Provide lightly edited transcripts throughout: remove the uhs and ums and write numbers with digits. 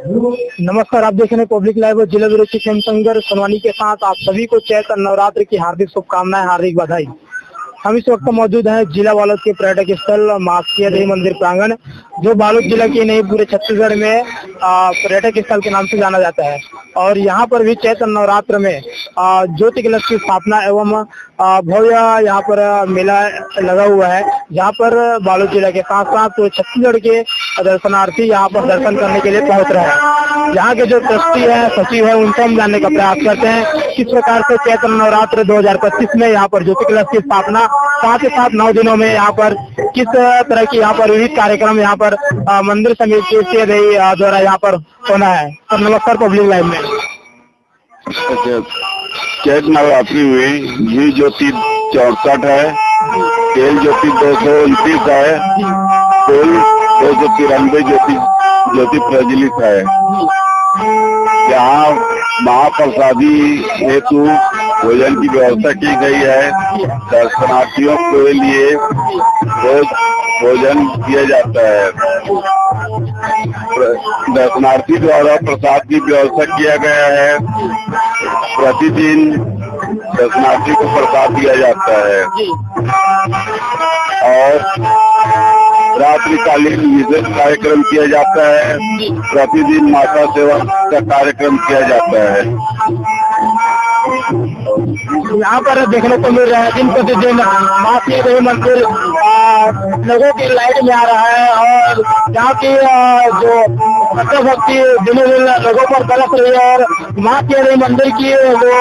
नमस्कार, आप देख रहे हैं पब्लिक लाइव और जिला विरोधी चंद्र सोनवानी के साथ आप सभी को चैत्र नवरात्र की हार्दिक शुभकामनाएं, हार्दिक बधाई। हम इस वक्त मौजूद हैं जिला बालोद के पर्यटक स्थल माँ सिया देवी मंदिर प्रांगण, जो बालोद जिला के नहीं पूरे छत्तीसगढ़ में पर्यटक स्थल के नाम से जाना जाता है। और यहाँ पर भी चैत्र नवरात्र में ज्योति कलश की स्थापना एवं भव्य यहाँ पर मेला लगा हुआ है, जहाँ पर बालोद जिला के साथ साथ पूरे छत्तीसगढ़ के दर्शनार्थी यहाँ पर दर्शन करने के लिए पहुँच रहे हैं। यहाँ के जो ट्रस्टी है, सचिव है, उनसे हम जानने का प्रयास करते हैं किस प्रकार से चैत्र नवरात्र 2025 में यहाँ पर ज्योति कलश की स्थापना, साथ ही साथ 9 दिनों में यहाँ पर किस तरह की यहाँ पर विविध कार्यक्रम यहाँ पर मंदिर समिति सिया देवी द्वारा यहाँ पर होना है। और नमस्कार पब्लिक लाइव में। चैत्र नवरात्रि में घी ज्योति 64 है, तेल ज्योति 229 है, फूल 293 ज्योति प्रज्वलित है। यहाँ महाप्रसादी हेतु भोजन की व्यवस्था की गई है। दर्शनार्थियों के लिए रोज भोजन किया जाता है। दर्शनार्थी द्वारा प्रसाद की व्यवस्था किया गया है। प्रतिदिन दर्शनार्थी को प्रसाद दिया जाता है और रात्रिकालीन विशेष कार्यक्रम किया जाता है। प्रतिदिन माता सेवा का कार्यक्रम किया जाता है। यहाँ पर देखने को मिल रहा है दिन प्रतिदिन माँ सिया देवी मंदिर लोगों की लाइट में आ रहा है और यहाँ की जो भक्ति दिनों दिन लोगों पर बरस रही है और माँ सिया देवी मंदिर की वो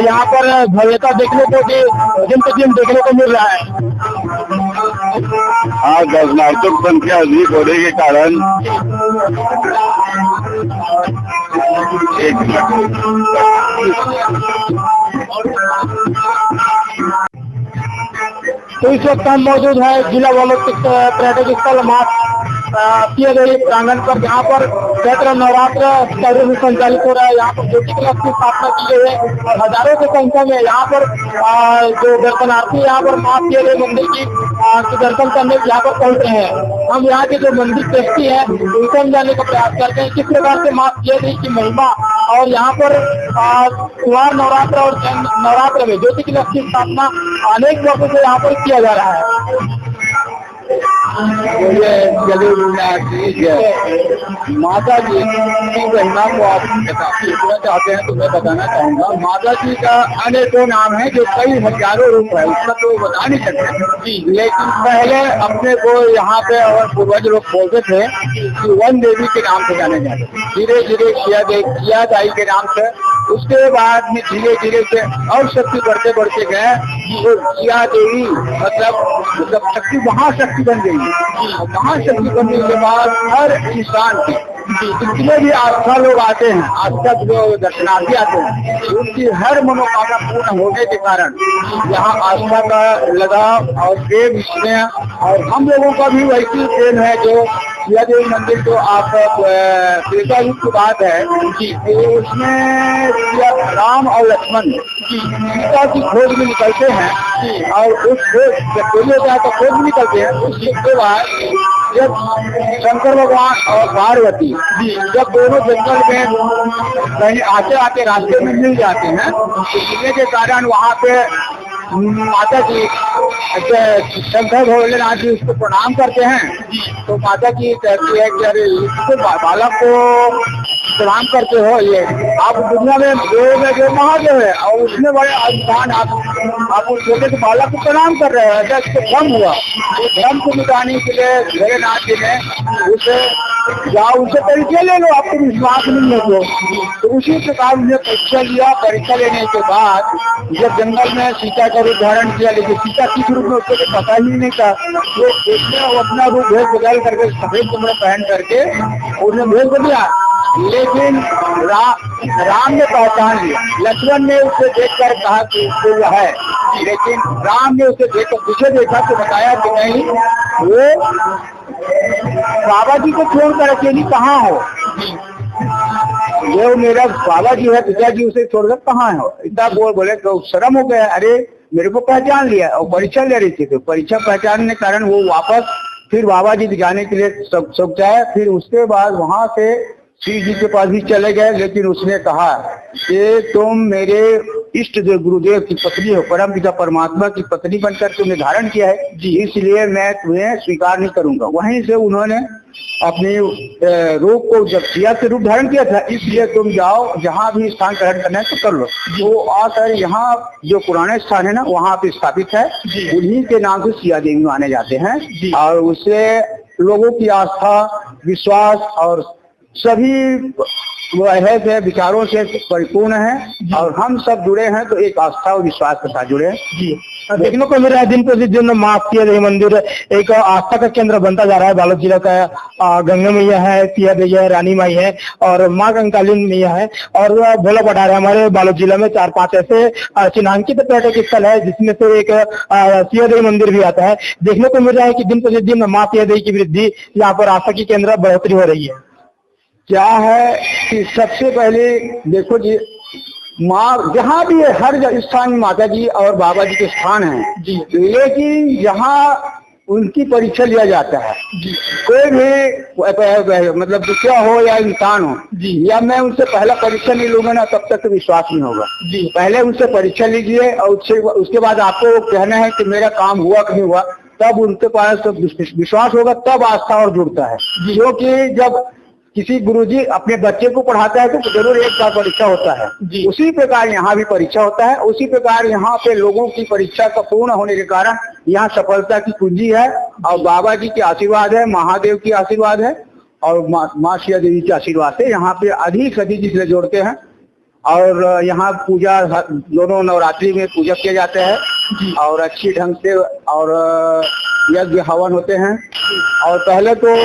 यहाँ पर भव्यता देखने को दिन प्रतिदिन देखने को मिल रहा है। हाँ, दर्शनार्थियों की संख्या अधिक होने के कारण तो इस वक्त हम मौजूद है जिला बालोद पर्यटक स्थल माँ सिया देवी प्रांगण पर, जहाँ पर चैत्र नवरात्र कार्य से संचालित हो रहा है। यहाँ पर ज्योति कलश की स्थापना की गई है और हजारों की संख्या में यहाँ पर जो दर्शनार्थी यहाँ पर माँ सिया देवी मंदिर की दर्शन करने यहाँ पर पहुँच रहे हैं। हम यहाँ के जो मंदिर ट्रस्टी है उनसे हम जानने का प्रयास करते हैं किस प्रकार से माँ सिया देवी की महिमा और यहाँ पर त्योहार नवरात्र और नवरात्र में ज्योति कलश की स्थापना अनेक वर्षों से यहाँ पर किया जा रहा है। माता जी की महिमा को आप बताना चाहते हैं तो मैं बताना चाहूँगा। माता जी का अनेकों नाम है जो कई हजारों रूप है, उसका तो बता नहीं सकते। लेकिन पहले अपने को यहाँ पे और पूर्वज लोग बोलते थे कि वन देवी के नाम से जाने जाते, धीरे धीरे सिया दाई के नाम से, उसके बाद में धीरे धीरे से और शक्ति बढ़ते बढ़ते गए। तो सिया देवी मतलब शक्ति महाशक्ति बन गई। महाशक्ति बनने के बाद हर इंसान के जितने भी आस्था लोग आते हैं, आस्था जो दर्शनार्थी आते हैं, उनकी हर मनोकामना पूर्ण होने के कारण यहाँ आस्था का लगाव और प्रेम इसमें, और हम लोगों का भी वैसी प्रेम है जो सिया देवी मंदिर जो आप त्रेता युग की बात है कि उसमें राम और लक्ष्मण सीता की खोज में निकलते हैं और उस खोज तो खोज में निकलते हैं। उसके बाद जब शंकर भगवान और पार्वती जब दोनों जंगल में कहीं आते आते रास्ते में मिल जाते हैं, तो मिलने के कारण वहाँ पे माता जी शंकर भोलेनाथ जी उसको प्रणाम करते हैं। तो माता जी कहती है कि अरे इसको बालक को प्रणाम करते हो, ये आप दुनिया में जो महादेव है और उसमें बड़े अभिमान आप उस छोटे से बालक को प्रणाम कर रहे हैं, ऐसा इसको भ्रम हुआ। तो भ्रम को मिटाने के लिए भोलेनाथ जी ने उसे जाओ उनसे परिचय ले लो, आपको विश्वास नहीं है तो उसी प्रकार उन्हें परीक्षा लिया। परीक्षा लेने के बाद जब जंगल में सीता का रूप धारण किया, लेकिन सीता किस रूप में उसको तो पता ही नहीं था। वो देखने और अपना रूप भेद बदल करके सफेद कपड़े पहन करके उन्हें भेज बदला, लेकिन राम ने पहचान लिया। लक्ष्मण ने उसे देखकर कहा कि वो है, लेकिन राम ने उसे देखकर पीछे देखा तो बताया कि नहीं, वो बाबा जी को छोड़ कर अकेली कहाँ हो, ये मेरा बाबा जी है, पिताजी उसे छोड़कर कहाँ हो। इतना बोले तो शर्म हो गया, अरे मेरे को पहचान लिया। और परीक्षा ले रही थी, तो परीक्षा पहचानने के कारण वो वापस फिर बाबा जी दिखाने के लिए सोचा है। फिर उसके बाद वहां से श्री जी के पास भी चले गए, लेकिन उसने कहा कि तुम मेरे इष्ट देव गुरुदेव की पत्नी हो, परम पिता परमात्मा की पत्नी बनकर तुमने धारण किया है जी, इसलिए मैं तुम्हें स्वीकार नहीं करूंगा। वहीं से उन्होंने अपनी रूप को जब सिया के रूप धारण किया था, इसलिए तुम जाओ, जहाँ भी स्थान ग्रहण करना है तो कर लो। तो आकर यहाँ जो पुराने स्थान है ना, वहाँ पे स्थापित है, उन्हीं के नाम से सिया देवी माने जाते हैं। और उससे लोगों की आस्था, विश्वास और सभी वह विचारों से परिपूर्ण है, और हम सब जुड़े हैं तो एक आस्था और विश्वास के साथ जुड़े हैं जी। देखने को मिल रहा है दिन प्रतिदिन माँ सिया देवी मंदिर एक आस्था का केंद्र बनता जा रहा है। बालोद जिला का गंगा मैया है, सिया देवी है, रानी माई है और माँ कंकालीन मैया है और भोला पटार है। हमारे बालोद जिला में 4-5 ऐसे चिन्हांकित पर्यटक स्थल है जिसमें से एक सिया देवी मंदिर भी आता है। देखने को मिल रहा है कि दिन प्रतिदिन माँ सिया देवी की वृद्धि, यहाँ पर आस्था की केंद्र बढ़ोतरी हो रही है। क्या है कि सबसे पहले देखो जी, माँ जहाँ भी है हर स्थान में माता जी और बाबा जी के स्थान हैं जी, लेकिन यहाँ उनकी परीक्षा लिया जाता है जी। कोई भी मतलब दुखिया हो या इंसान हो जी, या मैं उनसे पहला परीक्षा नहीं लूंगा ना, तब तक विश्वास नहीं होगा जी। पहले उनसे परीक्षा लीजिए और उसके बाद आपको कहना है कि मेरा काम हुआ कि नहीं हुआ, तब उनके पास विश्वास होगा, तब आस्था और जुड़ता है। क्योंकि जब किसी गुरुजी अपने बच्चे को पढ़ाता है तो जरूर एक बार परीक्षा होता है जी। उसी प्रकार यहाँ भी परीक्षा होता है। उसी प्रकार यहाँ पे लोगों की परीक्षा का पूर्ण होने के कारण यहाँ सफलता की कुंजी है, और बाबा जी के आशीर्वाद है, महादेव की आशीर्वाद है और माँ सिया देवी के आशीर्वाद से यहाँ पे अधिक से अधिक इसलिए जोड़ते हैं। और यहाँ पूजा दोनों नवरात्रि में पूजा किया जाता है और अच्छी ढंग से और यज्ञ हवन होते हैं। और पहले तो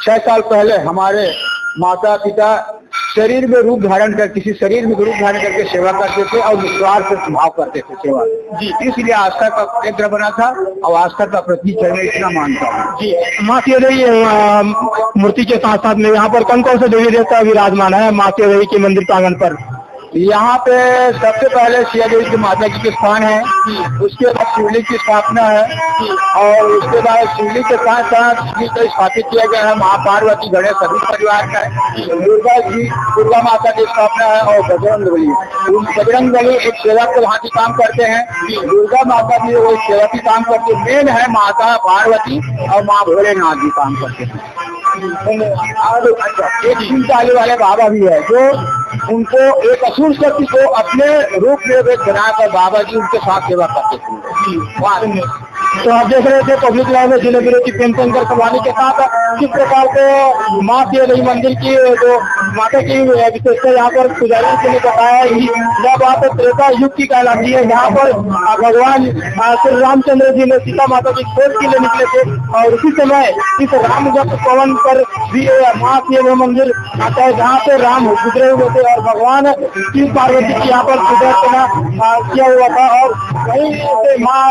6 साल पहले हमारे माता पिता शरीर में रूप धारण कर किसी शरीर में रूप धारण करके सेवा करते थे और विश्वास से स्वभाव करते थे सेवा जी, इसलिए आस्था का केंद्र बना था और आस्था का प्रतीक है, मैं इतना मानता हूँ जी। माँ सिया देवी मूर्ति के साथ साथ में यहाँ पर कौन कौन से देवी देवता विराजमान है माँ सिया देवी के मंदिर प्रांगण पर? यहाँ पे सबसे पहले सिया देवी की माता जी के स्थान है, उसके बाद शिवलिंग की स्थापना है और उसके बाद शिवलिंग के साथ साथ शिवलिंग को स्थापित किया गया है। माँ पार्वती गणेश सभी परिवार का है, दुर्गा माता की स्थापना है और बजरंग बली एक सेवा के भांति काम करते हैं। दुर्गा माता भी वो सेवा की काम करती है, मेन है माता पार्वती और माँ भोलेनाथ जी काम करते हैं। और एक 3 साल वाले बाबा भी है जो उनको एक असुर शक्ति को अपने रूप में बनाकर बाबा जी उनके साथ सेवा करते थे। तो आप देख रहे थे पब्लिक लाइव में जिले विरोधी प्रेमशंकर सवानी के साथ किस प्रकार से माँ सिया देवी मंदिर की जो माता की विशेषता यहाँ पर पुजारी जी ने बताया कि यह बात त्रेता युग की कहलाती है। यहाँ पर भगवान श्री रामचंद्र जी ने सीता माता की खोज के लिए निकले थे और उसी समय इस रामगढ़ पवन पर भी माँ सिया देवी मंदिर आता है जहाँ पे राम गुजरे हुए थे और भगवान शिव पार्वती की यहाँ पर पूजा किया हुआ था। और वहीं से माँ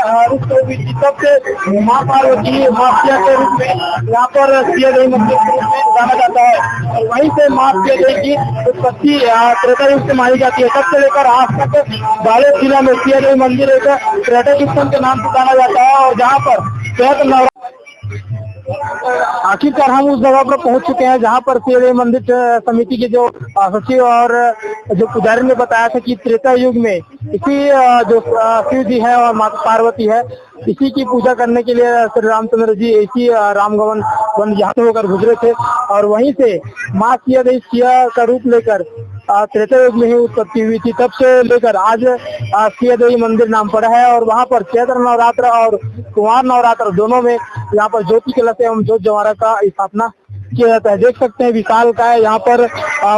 तब से माँ पार्वती माँ सिया के रूप में यहाँ पर सिया देवी मंदिर के रूप में जाना जाता है। और वहीं से माँ सिया देवी की उत्पत्ति त्रेता युग से मानी जाती है। तब से लेकर आज तक बालोद जिला में सिया देवी मंदिर एक पर्यटक स्थल के नाम से जाना जाता है और जहाँ पर आखिरकार हम उस जगह पर पहुंच चुके हैं जहां पर सिया देवी मंदिर समिति के जो सचिव और जो पुजारी ने बताया था कि त्रेता युग में इसी जो शिव जी है और माता पार्वती है, इसी की पूजा करने के लिए श्री रामचंद्र जी इसी रामगवन वन यहाँ से होकर गुजरे थे और वहीं से माँ सिया देवी सिया का रूप लेकर त्रेता युग में ही उत्पत्ति हुई थी। तब से लेकर आज सिया देवी मंदिर नाम पड़ा है और वहाँ पर चैत्र नवरात्र और कुमार नवरात्र दोनों में यहाँ पर ज्योति कलश एवं ज्योत जवारा का स्थापना किया जाता है। देख सकते हैं विशाल का है यहाँ पर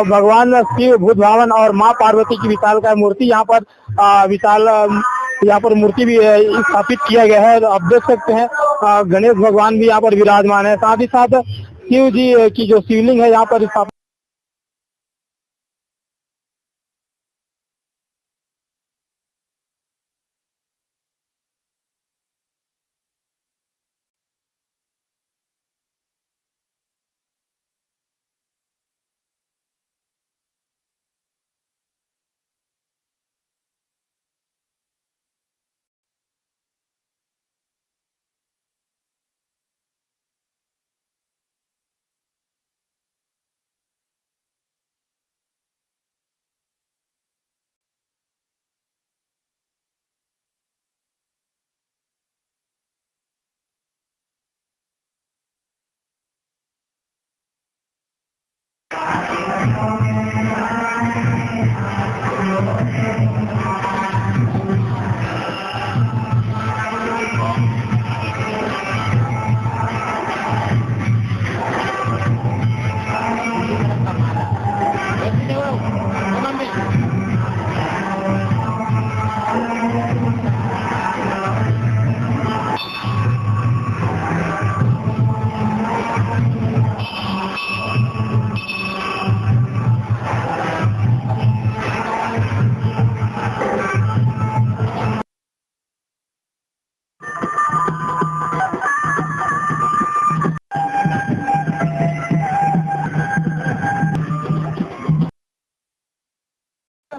भगवान शिव भूत भावन और माँ पार्वती की विशाल का मूर्ति यहाँ पर विशाल यहाँ पर मूर्ति भी स्थापित किया गया है। आप देख सकते हैं गणेश भगवान भी यहाँ पर विराजमान है, साथ ही साथ शिव जी की जो शिवलिंग है यहाँ पर स्थापित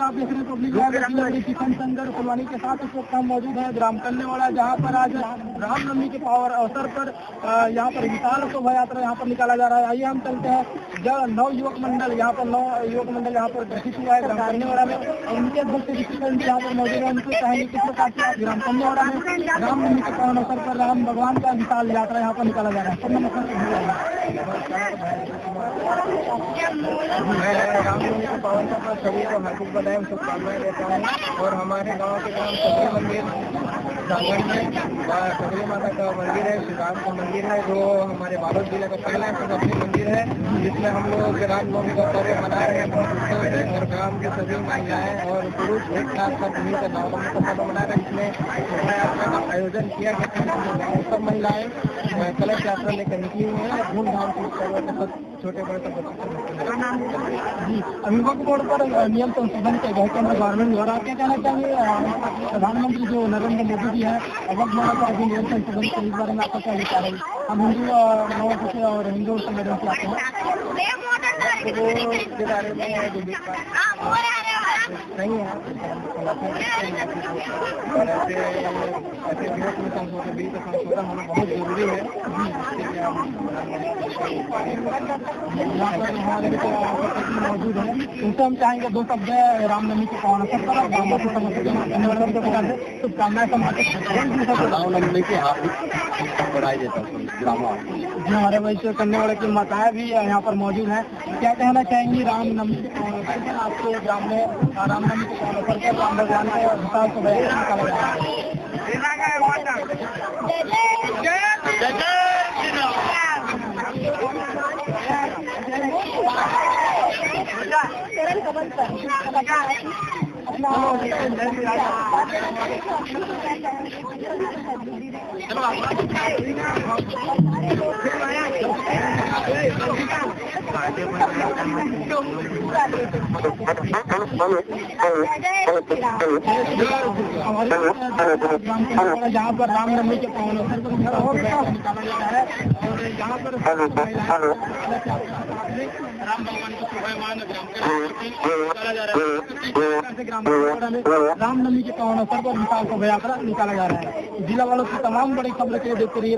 आप देख रहे हैं पब्लिक लाइब्रेरी किशन संगर फुलवानी के साथ इस वक्त हम मौजूद हैं ग्राम कन्नेवाड़ा, जहां पर आज रामनवमी के पावन अवसर पर यहां पर विशाल शोभा यात्रा यहां पर निकाला जा रहा है। आइए हम चलते हैं जब 9 युवक मंडल यहां पर गठित हुआ है ग्राम कन्नेवाड़ा में, और उनके अध्यक्ष यहाँ पर मौजूद है। उनसे कहेंगे किस प्रकार से ग्राम कन्नेवाड़ा में रामनवमी के पावन अवसर पर राम भगवान का विशाल यात्रा यहाँ पर निकाला जा रहा है। सब नमस्कार। रामनवमी के पावन अवसर पर सभी को हार्दिक बधाई शुभकामनाएं देता हूँ। और हमारे गांव के ग्राम सभी मंदिर प्रांगण में कबरी माता का मंदिर है, श्री राम का मंदिर है, जो हमारे बालोद जिले का पहला सबसे मंदिर है, जिसमें हम लोग रामनवमी का पर्व मना रहे हैं। और ग्राम के सभी महिलाएं और पुरुष एक साथ सब मिलकर रामनवमी का पर्व मना रहे हैं। इसमें शोभा यात्रा का आयोजन किया गया है। सब महिलाएं कलश यात्रा लेकर निकली हुई है, धूमधाम से छोटे बड़े सब जी। अभिभावक बोर्ड पर नियम संशोधन के गए केंद्र गवर्नमेंट द्वारा क्या कहना चाहिए? प्रधानमंत्री जो नरेंद्र मोदी जी है वक्त द्वारा का अभी नियम संशोधन के इस बारे में आपका क्या विचार है? हम हिंदू और हिंदू संगठन से आते हैं, इसके बारे में नहीं है ऐसे विरोध में संशोधन होना बहुत जरूरी है। यहाँ पर हमारे मौजूद है, उनसे हम चाहेंगे 2 शब्द रामनवमी के पावन अवसर पर शुभकामनाएं रामनवमी की हार्दिक बधाई देता हूँ। जी, हमारे वैसे कन्नेवाड़ा की माताएं भी यहाँ पर मौजूद हैं। क्या कहना चाहेंगी रामनवमी के पावन अवसर पर? आपके ग्राम में रामनवमी के पावन अवसर पर राम भगवान का विशाल शोभा यात्रा निकाला जा रहा जहाँ पर रामनवमी के पावन अवसर पर निकाला जा रहा है, और यहाँ पर राम भगवान को शोभायमान निकाला जा रहा है। ग्राम में रामनवमी के पावन अवसर पर विशाल शोभा यात्रा निकाला जा रहा है। जिला वालों की तमाम बड़ी खबर के लिए देखते रहिए।